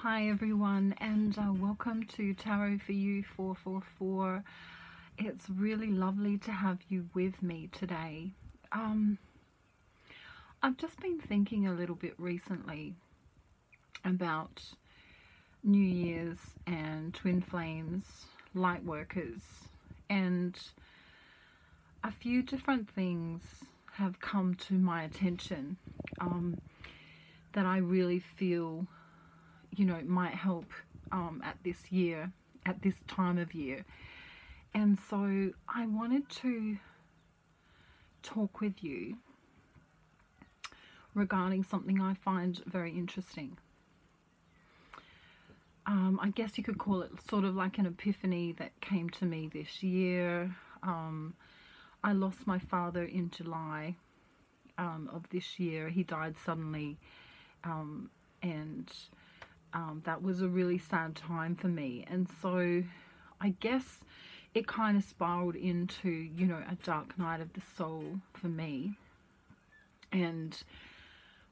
Hi everyone, and welcome to Tarot for You 444. It's really lovely to have you with me today. I've just been thinking a little bit recently about New Year's and twin flames, light workers, and a few different things have come to my attention that I really feel might help at this time of year. And so I wanted to talk with you regarding something I find very interesting. I guess you could call it sort of like an epiphany that came to me this year. I lost my father in July of this year. He died suddenly, and that was a really sad time for me. And so I guess it kind of spiraled into, a dark night of the soul for me. And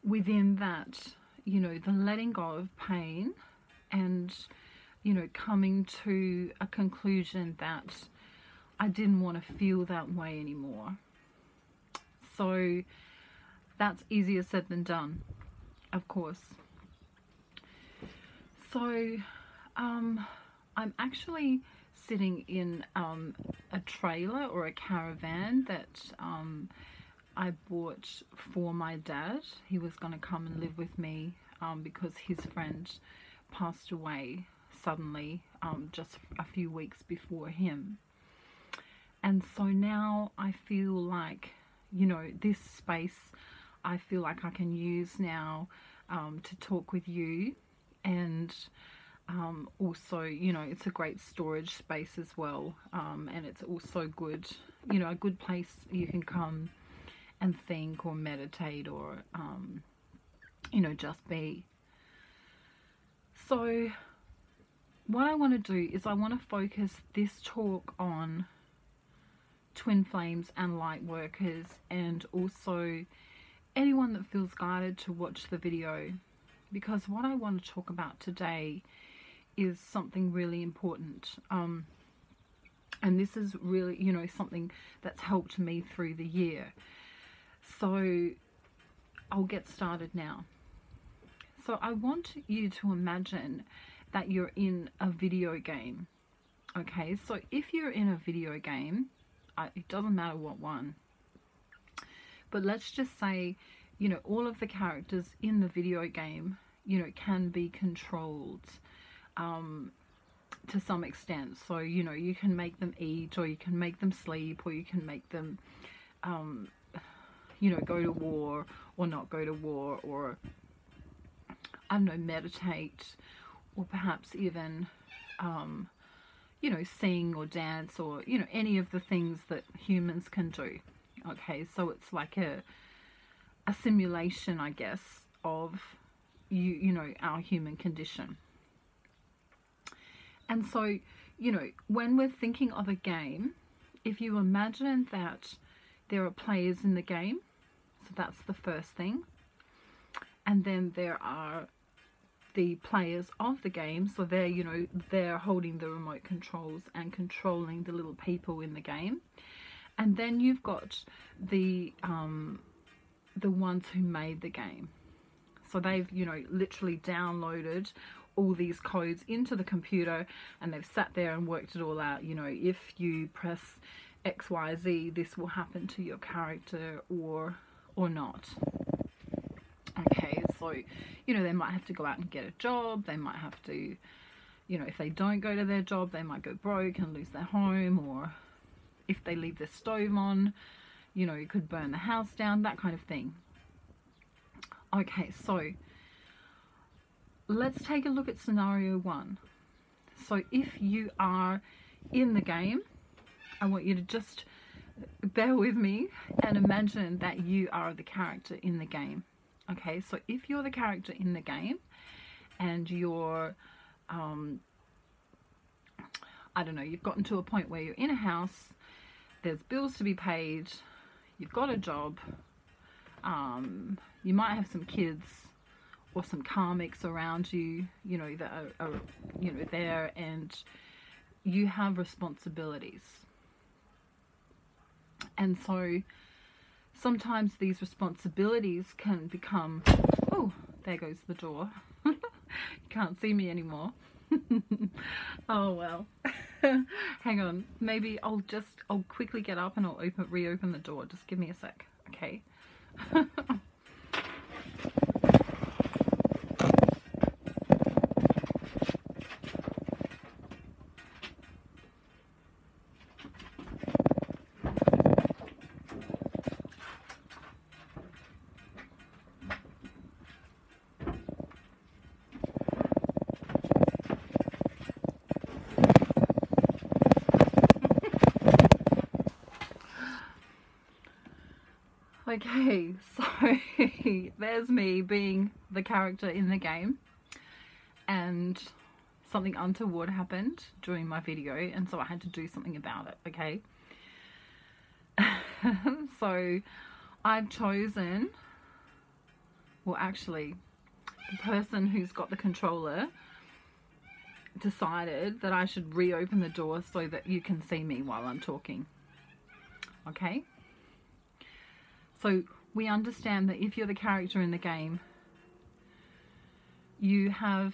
within that, the letting go of pain and, coming to a conclusion that I didn't want to feel that way anymore. So that's easier said than done, of course. So I'm actually sitting in a trailer or a caravan that I bought for my dad. He was going to come and live with me because his friend passed away suddenly just a few weeks before him. And so now I feel like, this space I feel like I can use now to talk with you. And also, it's a great storage space as well, and it's also good, a good place you can come and think or meditate or just be. So what I want to do is I want to focus this talk on twin flames and light workers, and also anyone that feels guided to watch the video. Because what I want to talk about today is something really important. And this is really, something that's helped me through the year. So I'll get started now. So I want you to imagine that you're in a video game. Okay, so if you're in a video game, it doesn't matter what one. But let's just say, all of the characters in the video game, can be controlled to some extent. So, you can make them eat, or you can make them sleep, or you can make them, go to war or not go to war, or, I don't know, meditate, or perhaps even, sing or dance, or, any of the things that humans can do. Okay, so it's like a simulation, I guess, of our human condition. And so, when we're thinking of a game, if you imagine that there are players in the game, so that's the first thing, and then there are the players of the game, so they're holding the remote controls and controlling the little people in the game. And then you've got the ones who made the game. So they've, literally downloaded all these codes into the computer, and they've sat there and worked it all out. If you press XYZ, this will happen to your character or not. Okay, so, they might have to go out and get a job. They might have to, if they don't go to their job, they might go broke and lose their home, or if they leave the stove on, it could burn the house down, that kind of thing. Okay, so let's take a look at scenario one. So if you are in the game, I want you to just bear with me and imagine that you are the character in the game. Okay, so if you're the character in the game and you're, I don't know, you've gotten to a point where you're in a house, there's bills to be paid, you've got a job, you might have some kids, or some karmics around you, you know, that are you know, there, and you have responsibilities. And so sometimes these responsibilities can become, oh, there goes the door. You can't see me anymore. Oh well. Hang on, maybe I'll quickly get up and I'll reopen the door. Just give me a sec, okay? Okay, so there's me being the character in the game, and something untoward happened during my video, and so I had to do something about it, okay? So I've chosen, well actually, the person who's got the controller decided that I should reopen the door so that you can see me while I'm talking, okay? So we understand that if you're the character in the game, you have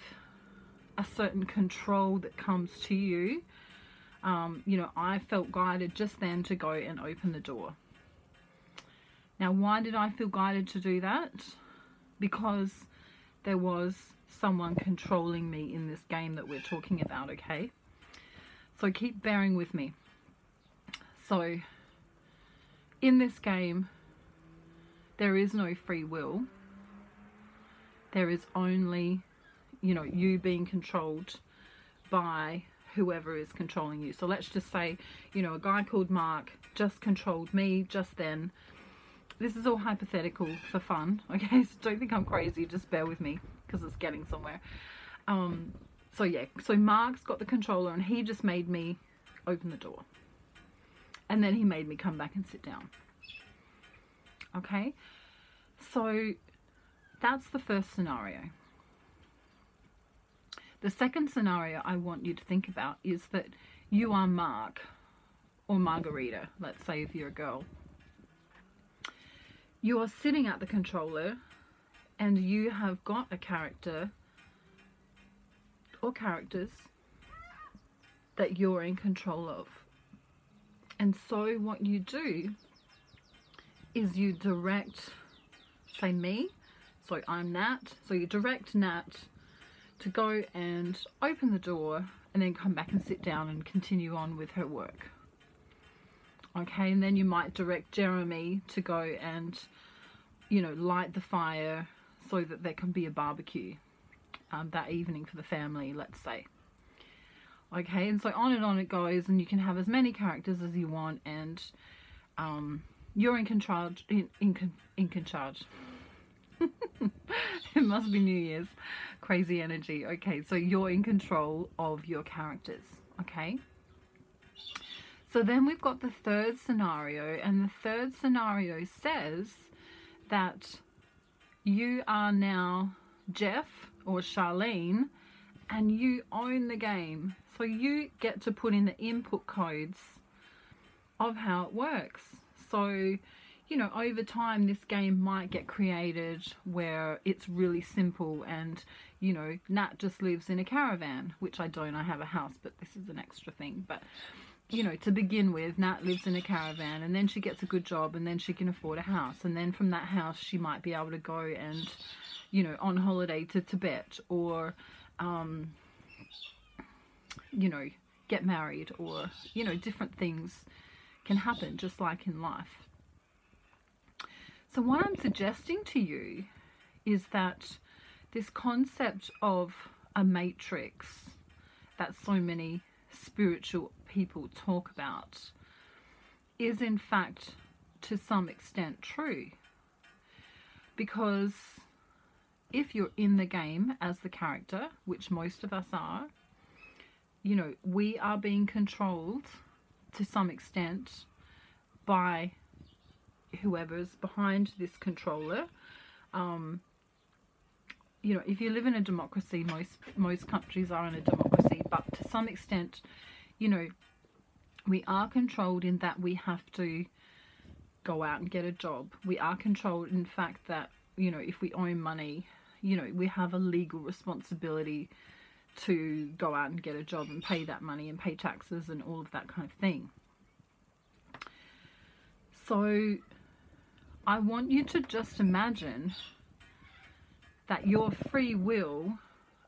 a certain control that comes to you. You know, I felt guided just then to go and open the door. Now, why did I feel guided to do that? Because there was someone controlling me in this game that we're talking about, okay? So keep bearing with me. So in this game, there is no free will. There is only, you know, you being controlled by whoever is controlling you. So let's just say, you know, a guy called Mark just controlled me just then. This is all hypothetical for fun, okay? So don't think I'm crazy, just bear with me because it's getting somewhere. So yeah, so Mark's got the controller and he just made me open the door. And then he made me come back and sit down. Okay, so that's the first scenario. The second scenario I want you to think about is that you are Mark or Margarita, let's say if you're a girl. You are sitting at the controller and you have got a character or characters that you're in control of. And so what you do is you direct, say me, so I'm Nat, so you direct Nat to go and open the door and then come back and sit down and continue on with her work. Okay, and then you might direct Jeremy to go and, you know, light the fire so that there can be a barbecue that evening for the family, let's say. Okay, and so on it goes, and you can have as many characters as you want, and you're in control. In charge. It must be New Year's. Crazy energy. Okay, so you're in control of your characters. Okay. So then we've got the third scenario, and the third scenario says that you are now Jeff or Charlene, and you own the game. So you get to put in the input codes of how it works. So, you know, over time this game might get created where it's really simple and, you know, Nat just lives in a caravan, which I don't. I have a house, but this is an extra thing. But, you know, to begin with, Nat lives in a caravan, and then she gets a good job, and then she can afford a house, and then from that house she might be able to go and, you know, on holiday to Tibet, or you know, get married, or, you know, different things can happen just like in life. So what I'm suggesting to you is that this concept of a matrix that so many spiritual people talk about is in fact to some extent true, because if you're in the game as the character, which most of us are, you know, we are being controlled to some extent by whoever's behind this controller, you know, if you live in a democracy, most countries are in a democracy, but to some extent, you know, we are controlled in that we have to go out and get a job. We are controlled in fact that, you know, if we owe money, you know, we have a legal responsibility to go out and get a job and pay that money and pay taxes and all of that kind of thing. So I want you to just imagine that your free will,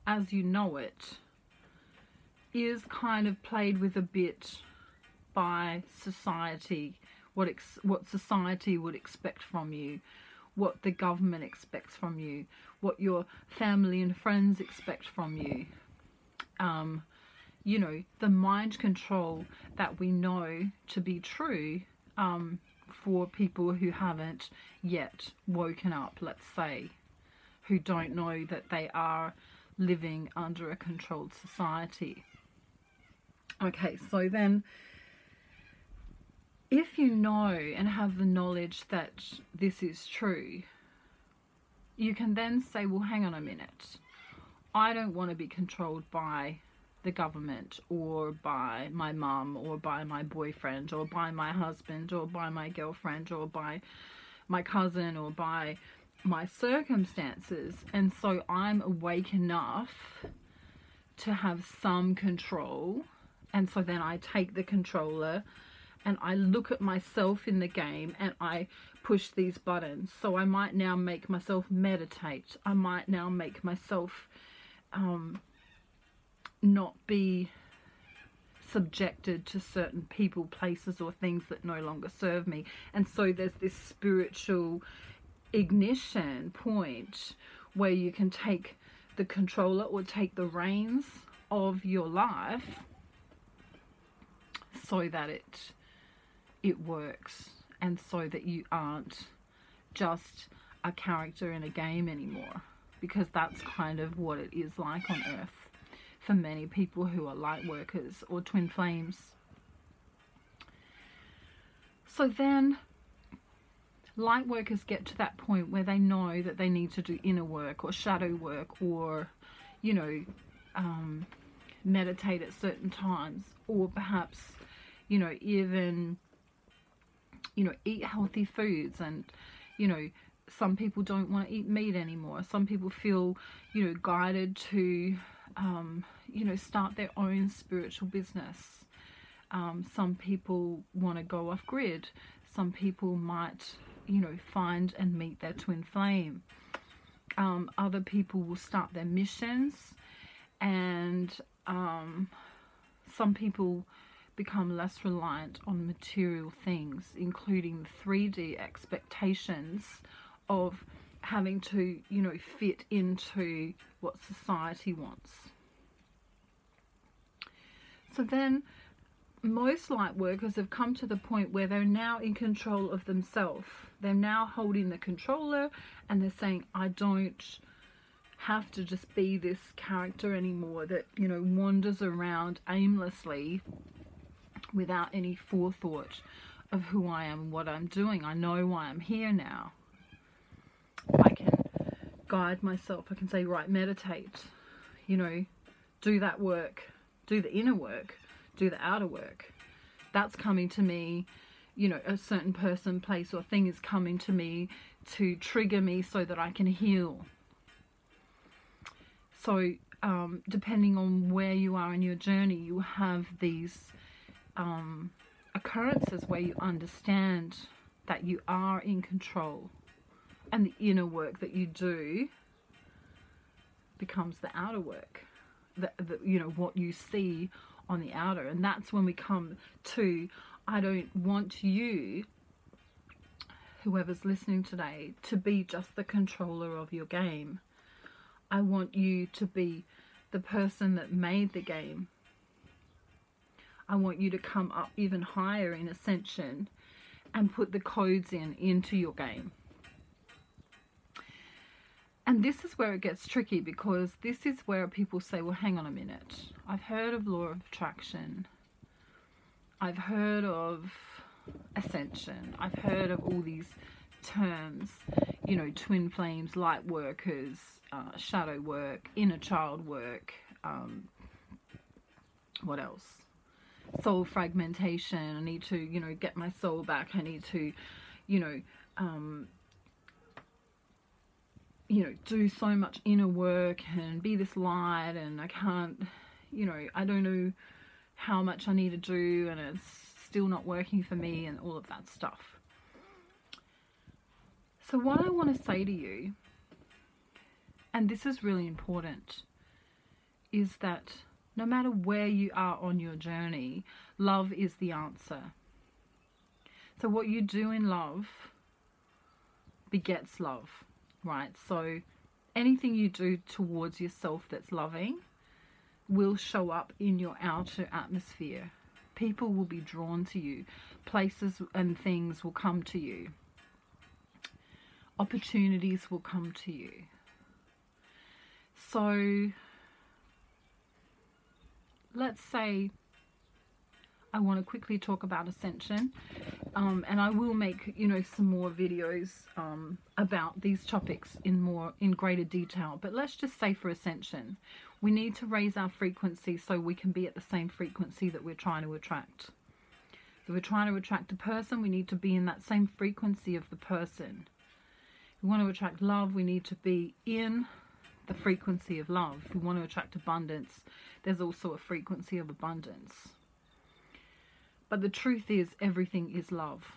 as you know it, is kind of played with a bit by society, what society would expect from you, what the government expects from you, what your family and friends expect from you. You know, the mind control that we know to be true for people who haven't yet woken up, let's say, who don't know that they are living under a controlled society. Okay, so then if you know and have the knowledge that this is true, you can then say, well, hang on a minute. I don't want to be controlled by the government or by my mum or by my boyfriend or by my husband or by my girlfriend or by my cousin or by my circumstances. And so I'm awake enough to have some control. And so then I take the controller and I look at myself in the game and I push these buttons. So I might now make myself meditate. I might now make myself not be subjected to certain people, places or things that no longer serve me. And so there's this spiritual ignition point where you can take the controller or take the reins of your life so that it works, and so that you aren't just a character in a game anymore, because that's kind of what it is like on earth for many people who are light workers or twin flames. So then light workers get to that point where they know that they need to do inner work or shadow work or, you know, meditate at certain times, or perhaps, you know, even, you know, eat healthy foods. And, you know, some people don't want to eat meat anymore. Some people feel, you know, guided to, you know, start their own spiritual business. Some people want to go off grid. Some people might, you know, find and meet their twin flame. Other people will start their missions, and some people become less reliant on material things, including 3D expectations of having to, you know, fit into what society wants. So then most light workers have come to the point where they're now in control of themselves. They're now holding the controller and they're saying, I don't have to just be this character anymore that, you know, wanders around aimlessly without any forethought of who I am and what I'm doing. I know why I'm here now. I can guide myself. I can say, right, meditate, you know, do that work, do the inner work, do the outer work. That's coming to me, you know, a certain person, place or thing is coming to me to trigger me so that I can heal. So depending on where you are in your journey, you have these occurrences where you understand that you are in control, and the inner work that you do becomes the outer work, you know, what you see on the outer. And that's when we come to, I don't want you, whoever's listening today, to be just the controller of your game. I want you to be the person that made the game. I want you to come up even higher in ascension and put the codes into your game. And this is where it gets tricky, because this is where people say, well, hang on a minute. I've heard of law of attraction. I've heard of ascension. I've heard of all these terms, you know, twin flames, light workers, shadow work, inner child work, what else? Soul fragmentation. I need to, you know, get my soul back. I need to, you know, do so much inner work and be this light, and I can't, you know, I don't know how much I need to do, and it's still not working for me, and all of that stuff. So what I want to say to you, and this is really important, is that no matter where you are on your journey, love is the answer. So what you do in love begets love, right? So anything you do towards yourself that's loving will show up in your outer atmosphere. People will be drawn to you. Places and things will come to you. Opportunities will come to you. So let's say I want to quickly talk about ascension, and I will make, you know, some more videos about these topics in greater detail. But let's just say for ascension, we need to raise our frequency so we can be at the same frequency that we're trying to attract. So we're trying to attract a person, we need to be in that same frequency of the person. If we want to attract love, we need to be in the frequency of love. If we want to attract abundance, there's also a frequency of abundance. But the truth is, everything is love.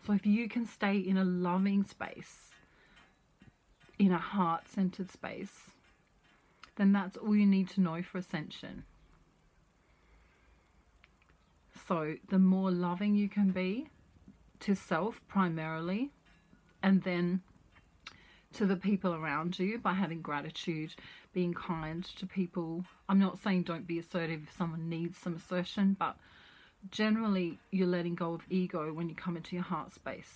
So if you can stay in a loving space, in a heart-centered space, then that's all you need to know for ascension. So the more loving you can be to self primarily, and then to the people around you by having gratitude, being kind to people. I'm not saying don't be assertive if someone needs some assertion, but generally you're letting go of ego when you come into your heart space.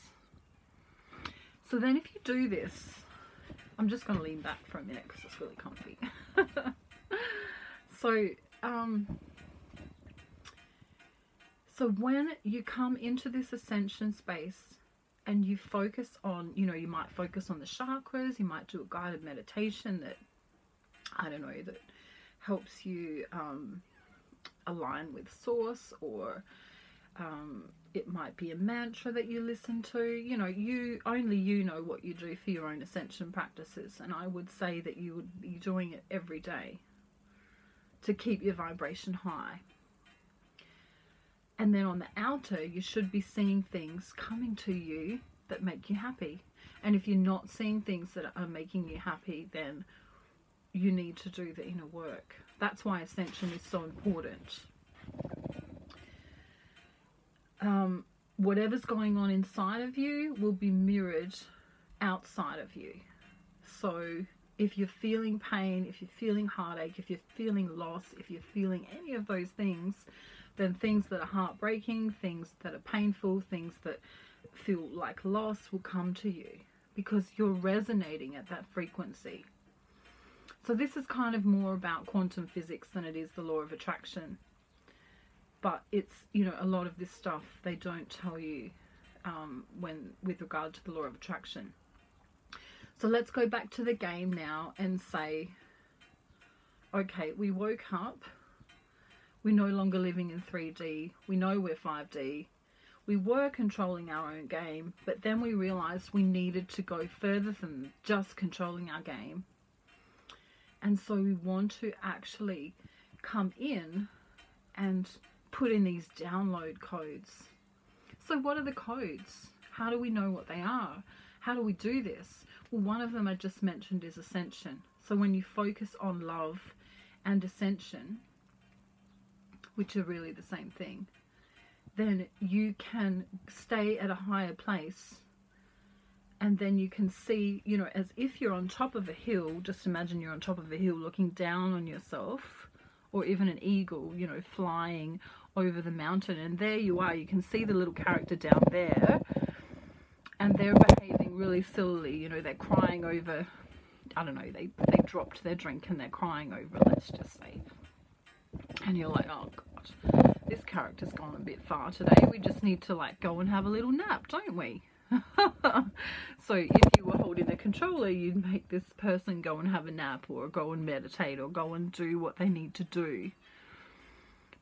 So then if you do this, I'm just going to lean back for a minute because it's really comfy. So when you come into this ascension space and you focus on, you know, you might focus on the chakras, you might do a guided meditation that, I don't know, that helps you align with source, or it might be a mantra that you listen to. You know, only you know what you do for your own ascension practices, and I would say that you would be doing it every day to keep your vibration high. And then on the outer, you should be seeing things coming to you that make you happy. And if you're not seeing things that are making you happy, then you need to do the inner work. That's why ascension is so important. Whatever's going on inside of you will be mirrored outside of you. So if you're feeling pain, if you're feeling heartache, if you're feeling loss, if you're feeling any of those things, then things that are heartbreaking, things that are painful, things that feel like loss will come to you because you're resonating at that frequency. So this is kind of more about quantum physics than it is the law of attraction. But it's, you know, a lot of this stuff they don't tell you with regard to the law of attraction. So let's go back to the game now and say, okay, we woke up. We're no longer living in 3D. We know we're 5D. We were controlling our own game, but then we realized we needed to go further than just controlling our game. And so we want to actually come in and put in these download codes. So what are the codes? How do we know what they are? How do we do this? Well, one of them I just mentioned is ascension. So when you focus on love and ascension, which are really the same thing, then you can stay at a higher place, and then you can see, you know, as if you're on top of a hill. Just imagine you're on top of a hill looking down on yourself, or even an eagle, you know, flying over the mountain, and there you are. You can see the little character down there, and they're behaving really sillily. You know, they're crying over, I don't know, they dropped their drink and they're crying over, let's just say. And you're like, oh God, this character's gone a bit far today. We just need to like go and have a little nap, don't we? So if you were holding the controller, you'd make this person go and have a nap, or go and meditate, or go and do what they need to do.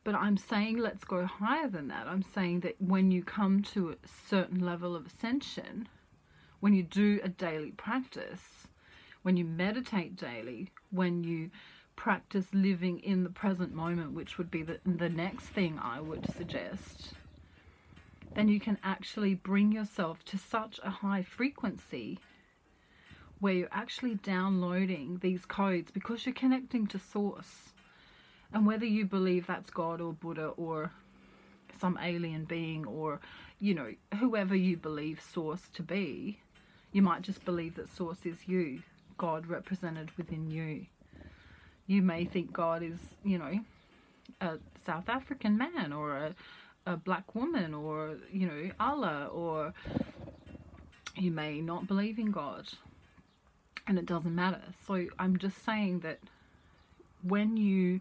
But I'm saying let's go higher than that. I'm saying that when you come to a certain level of ascension, when you do a daily practice, when you meditate daily, when you practice living in the present moment, which would be the next thing I would suggest, then you can actually bring yourself to such a high frequency where you're actually downloading these codes, because you're connecting to source. And whether you believe that's God or Buddha or some alien being, or, you know, whoever you believe source to be, you might just believe that source is you, God represented within you. You may think God is, you know, a South African man, or a black woman, or, you know, Allah, or you may not believe in God, and it doesn't matter. So I'm just saying that when you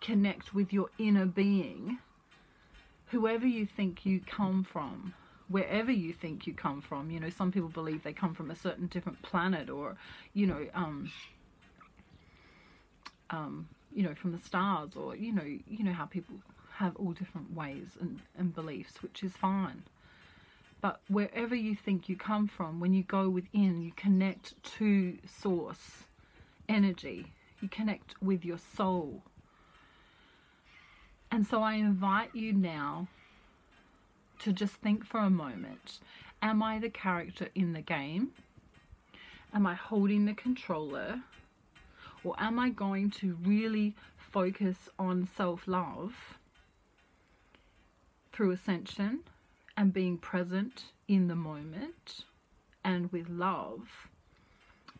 connect with your inner being, whoever you think you come from, wherever you think you come from, you know, some people believe they come from a certain different planet, or, you know, from the stars, or, you know how people have all different ways and beliefs, which is fine. But wherever you think you come from, when you go within, you connect to source energy, you connect with your soul. And so I invite you now to just think for a moment, am I the character in the game? Am I holding the controller? Or am I going to really focus on self-love through ascension and being present in the moment and with love,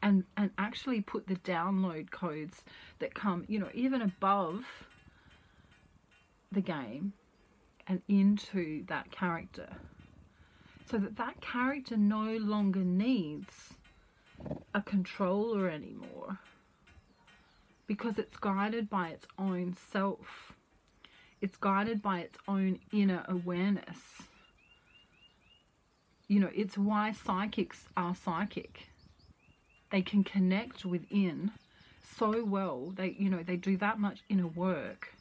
and actually put the download codes that come, you know, even above the game and into that character, so that that character no longer needs a controller anymore, because it's guided by its own self. It's guided by its own inner awareness. You know, it's why psychics are psychic. They can connect within so well. They, you know, they do that much inner work.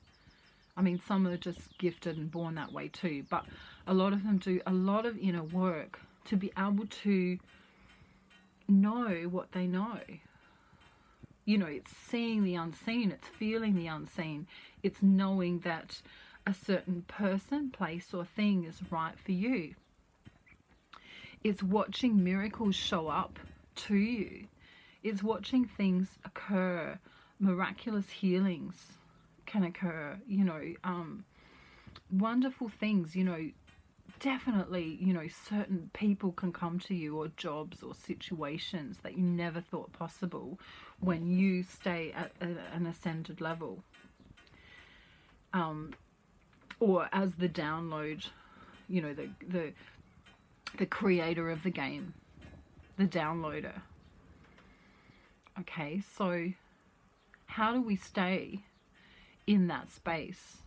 I mean, some are just gifted and born that way too, but a lot of them do a lot of inner work to be able to know what they know. You know, it's seeing the unseen, it's feeling the unseen, it's knowing that a certain person, place or thing is right for you. It's watching miracles show up to you. It's watching things occur. Miraculous healings can occur, you know, wonderful things, you know, definitely, you know, certain people can come to you, or jobs or situations that you never thought possible when you stay at an ascended level. Or as the download, you know, the creator of the game, the downloader. Okay, so how do we stay in that space?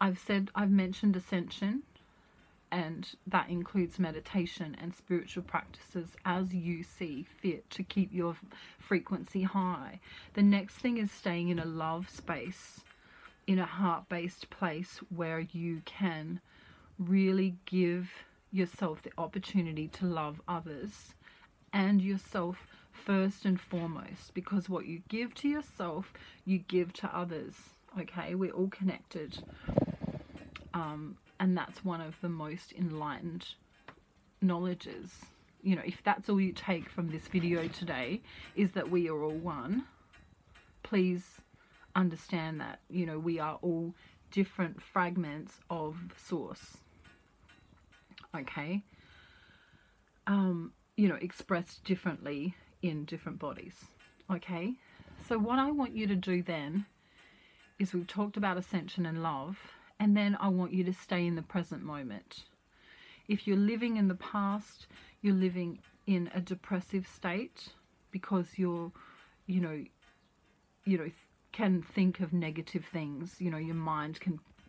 I've mentioned ascension, and that includes meditation and spiritual practices as you see fit to keep your frequency high. The next thing is staying in a love space, in a heart-based place where you can really give yourself the opportunity to love others and yourself first and foremost, because what you give to yourself, you give to others. Okay, we're all connected. And that's one of the most enlightened knowledges. You know, if that's all you take from this video today, is that we are all one, please understand that, you know, we are all different fragments of source. Okay, you know, expressed differently in different bodies. Okay, so what I want you to do then is, we've talked about ascension and love, and then I want you to stay in the present moment. If you're living in the past, you're living in a depressive state because you're, you know, can think of negative things. You know, your mind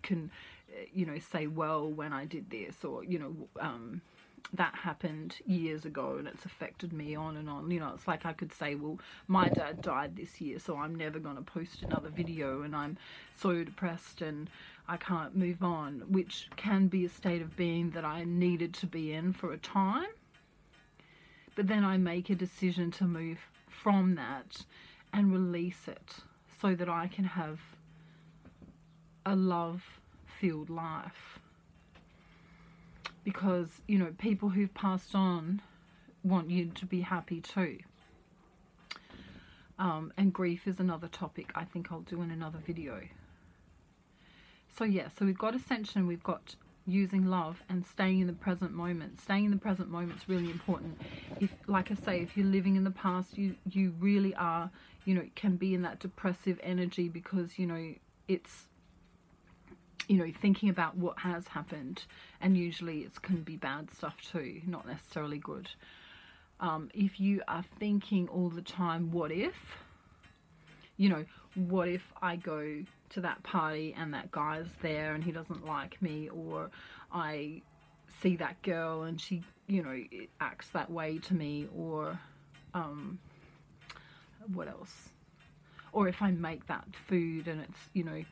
can you know, say, well, when I did this, or, you know, that happened years ago and it's affected me on and on. You know, it's like I could say, well, my dad died this year, so I'm never going to post another video and I'm so depressed and I can't move on, which can be a state of being that I needed to be in for a time. But then I make a decision to move from that and release it so that I can have a love-filled life. Because, you know, people who've passed on want you to be happy too. And grief is another topic I think I'll do in another video. So yeah, so we've got ascension, we've got using love and staying in the present moment. Staying in the present moment is really important. If, like I say, if you're living in the past, you really are, you know, can be in that depressive energy because, you know, it's, you know, thinking about what has happened, and usually it can be bad stuff too, not necessarily good. If you are thinking all the time, what if, you know, what if I go to that party and that guy's there and he doesn't like me, or I see that girl and she, you know, acts that way to me, or what else? Or if I make that food and it's, you know,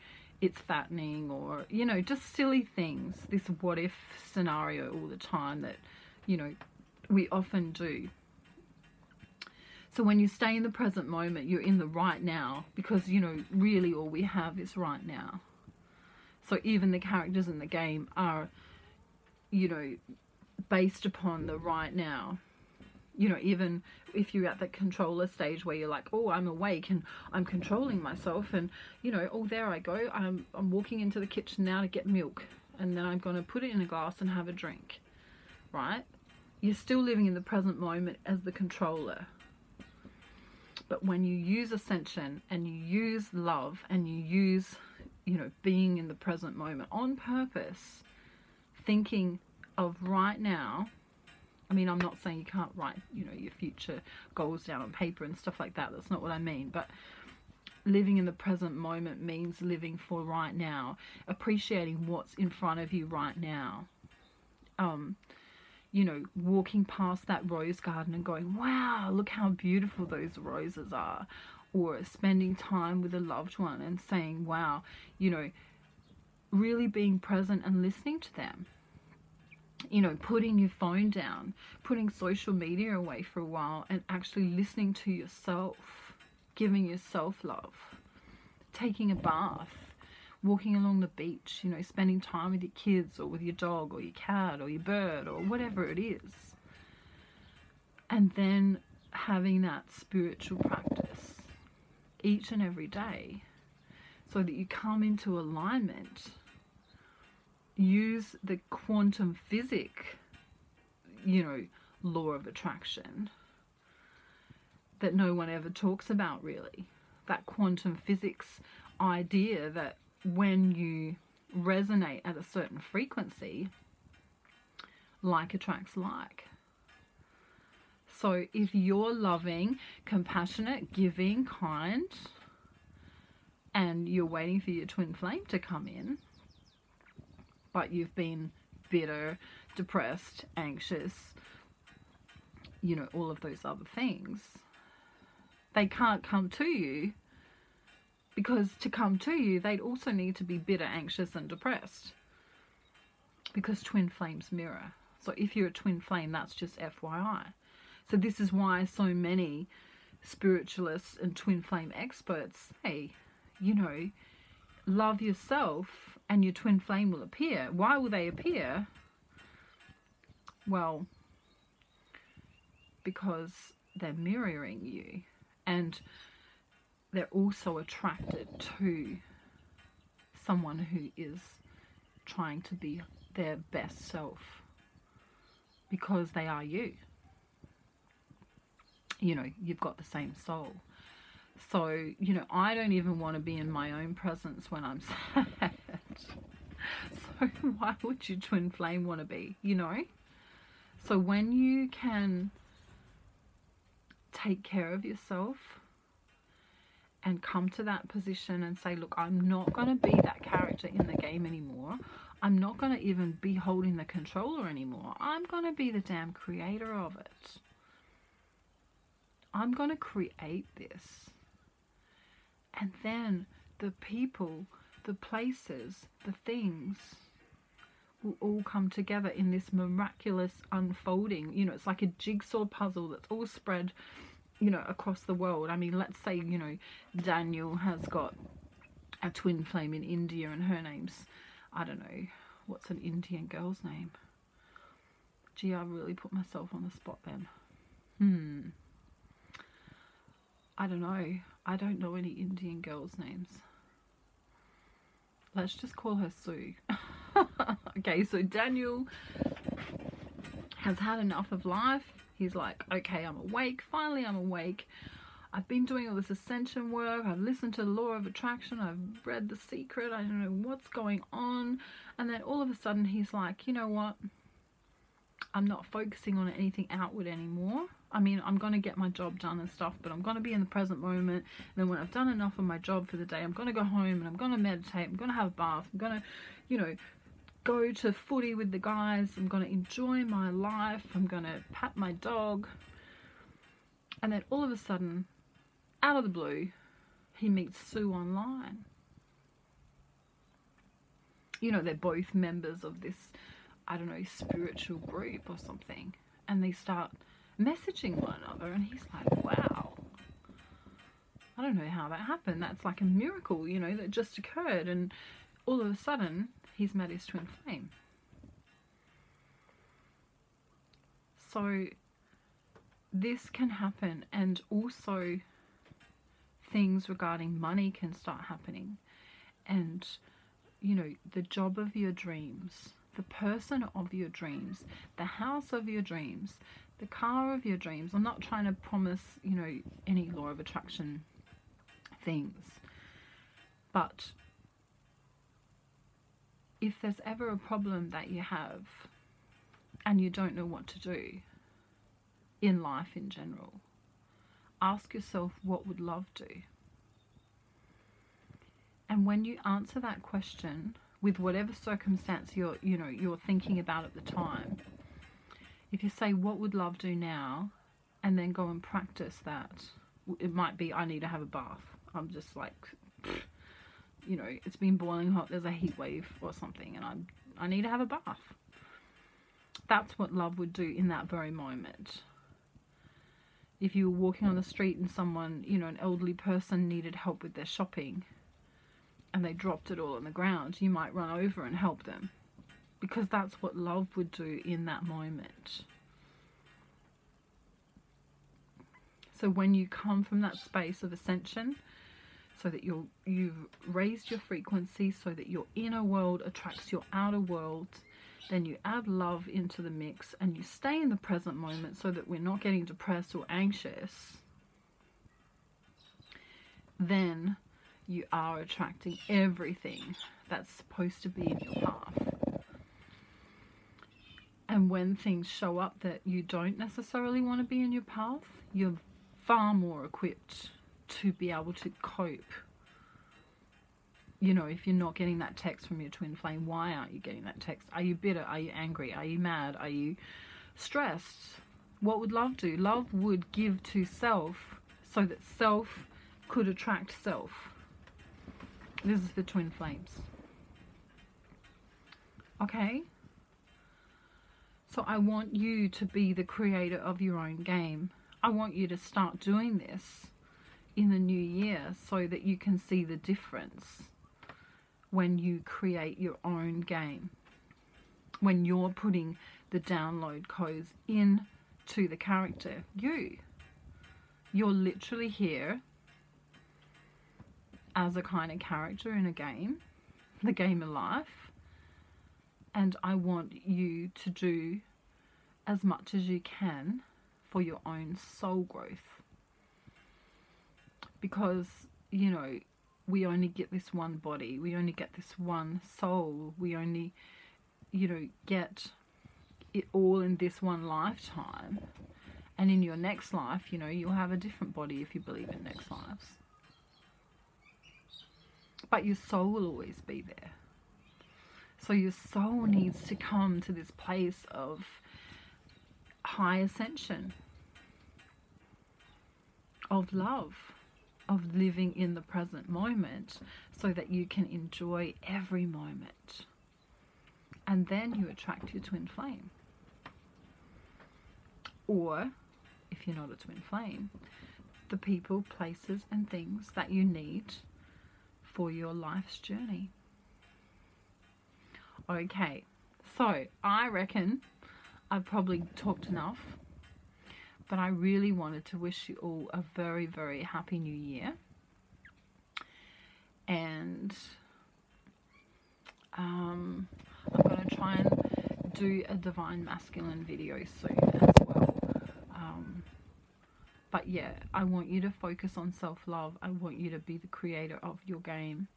it's fattening, or, you know, just silly things. This what if scenario all the time that, you know, we often do. So when you stay in the present moment, you're in the right now, because, you know, really all we have is right now. So even the characters in the game are, you know, based upon the right now. You know, even if you're at that controller stage where you're like, oh, I'm awake and I'm controlling myself, and, you know, oh, there I go, I'm walking into the kitchen now to get milk, and then I'm going to put it in a glass and have a drink, right? You're still living in the present moment as the controller. But when you use ascension and you use love and you use, you know, being in the present moment on purpose, thinking of right now. I mean, I'm not saying you can't write, you know, your future goals down on paper and stuff like that. That's not what I mean. But living in the present moment means living for right now, appreciating what's in front of you right now. You know, walking past that rose garden and going, wow, look how beautiful those roses are. Or spending time with a loved one and saying, wow, you know, really being present and listening to them. You know, putting your phone down, putting social media away for a while and actually listening to yourself, giving yourself love, taking a bath, walking along the beach, you know, spending time with your kids or with your dog or your cat or your bird or whatever it is. And then having that spiritual practice each and every day so that you come into alignment. Use the quantum physics, you know, law of attraction that no one ever talks about really. That quantum physics idea that when you resonate at a certain frequency, like attracts like. So if you're loving, compassionate, giving, kind, and you're waiting for your twin flame to come in, but you've been bitter, depressed, anxious, you know, all of those other things, they can't come to you, because to come to you, they'd also need to be bitter, anxious, and depressed, because twin flames mirror. So if you're a twin flame, that's just FYI. So this is why so many spiritualists and twin flame experts say, you know, love yourself and your twin flame will appear. Why will they appear? Well, because they're mirroring you, and they're also attracted to someone who is trying to be their best self, because they are you. You know, you've got the same soul. So, you know, I don't even want to be in my own presence when I'm sad. So why would your twin flame want to be, you know? So when you can take care of yourself and come to that position and say, look, I'm not going to be that character in the game anymore. I'm not going to even be holding the controller anymore. I'm going to be the damn creator of it. I'm going to create this. And then the people, the places, the things will all come together in this miraculous unfolding. You know, it's like a jigsaw puzzle that's all spread, you know, across the world. I mean, let's say, you know, Daniel has got a twin flame in India and her name's, I don't know, what's an Indian girl's name? Gee, I really put myself on the spot then. I don't know. I don't know any Indian girls' names. Let's just call her Sue. Okay, so Daniel has had enough of life. He's like, okay, I'm awake. Finally, I'm awake. I've been doing all this ascension work. I've listened to the law of attraction. I've read The Secret. I don't know what's going on. And then all of a sudden he's like, you know what? I'm not focusing on anything outward anymore. I mean, I'm going to get my job done and stuff, but I'm going to be in the present moment. And then when I've done enough of my job for the day, I'm going to go home and I'm going to meditate. I'm going to have a bath. I'm going to, you know, go to footy with the guys. I'm going to enjoy my life. I'm going to pat my dog. And then all of a sudden, out of the blue, he meets Sue online. You know, they're both members of this, I don't know, spiritual group or something. And they start messaging one another, and he's like, wow, I don't know how that happened. That's like a miracle, you know, that just occurred. And all of a sudden, he's met his twin flame. So this can happen, and also things regarding money can start happening. And, you know, the job of your dreams, the person of your dreams, the house of your dreams, the car of your dreams. I'm not trying to promise, you know, any law of attraction things. But if there's ever a problem that you have and you don't know what to do in life in general, ask yourself, what would love do? And when you answer that question with whatever circumstance you're thinking about at the time, if you say, what would love do now, and then go and practice that, it might be, I need to have a bath. I'm just like, you know, it's been boiling hot, there's a heat wave or something, and I need to have a bath. That's what love would do in that very moment. If you were walking on the street and someone, you know, an elderly person needed help with their shopping and they dropped it all on the ground, you might run over and help them, because that's what love would do in that moment. So when you come from that space of ascension, so that you've raised your frequency, so that your inner world attracts your outer world, then you add love into the mix and you stay in the present moment so that we're not getting depressed or anxious, then you are attracting everything that's supposed to be in your path. And when things show up that you don't necessarily want to be in your path, you're far more equipped to be able to cope. You know, if you're not getting that text from your twin flame, why aren't you getting that text? Are you bitter? Are you angry? Are you mad? Are you stressed? What would love do? Love would give to self so that self could attract self. This is the twin flames. Okay? So I want you to be the creator of your own game. I want you to start doing this in the new year so that you can see the difference when you create your own game. When you're putting the download codes into the character. You're literally here as a kind of character in a game, the game of life. And I want you to do as much as you can for your own soul growth. Because, you know, we only get this one body. We only get this one soul. We only, you know, get it all in this one lifetime. And in your next life, you know, you'll have a different body if you believe in next lives. But your soul will always be there. So your soul needs to come to this place of high ascension, of love, of living in the present moment, so that you can enjoy every moment. And then you attract your twin flame. Or, if you're not a twin flame, the people, places and things that you need for your life's journey. Okay, so I reckon I've probably talked enough, but I really wanted to wish you all a very, very happy new year. And I'm going to try and do a Divine Masculine video soon as well. But yeah, I want you to focus on self-love. I want you to be the creator of your game.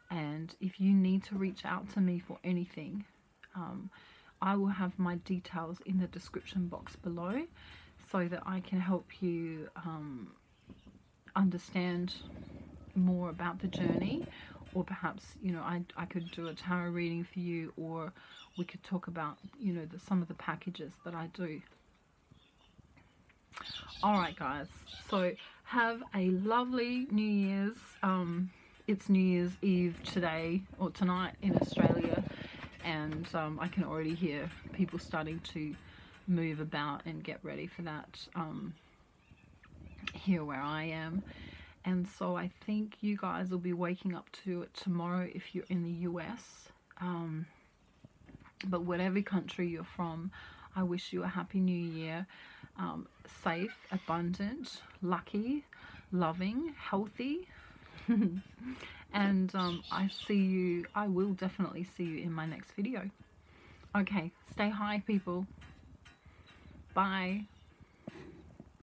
And if you need to reach out to me for anything, I will have my details in the description box below, so that I can help you understand more about the journey. Or perhaps, you know, I could do a tarot reading for you, or we could talk about, you know, some of the packages that I do. Alright guys, so have a lovely New Year's. It's New Year's Eve today, or tonight in Australia, and I can already hear people starting to move about and get ready for that here where I am. And so I think you guys will be waking up to it tomorrow if you're in the US. But whatever country you're from, I wish you a happy new year. Safe, abundant, lucky, loving, healthy. And I will definitely see you in my next video. Okay, stay high people. Bye.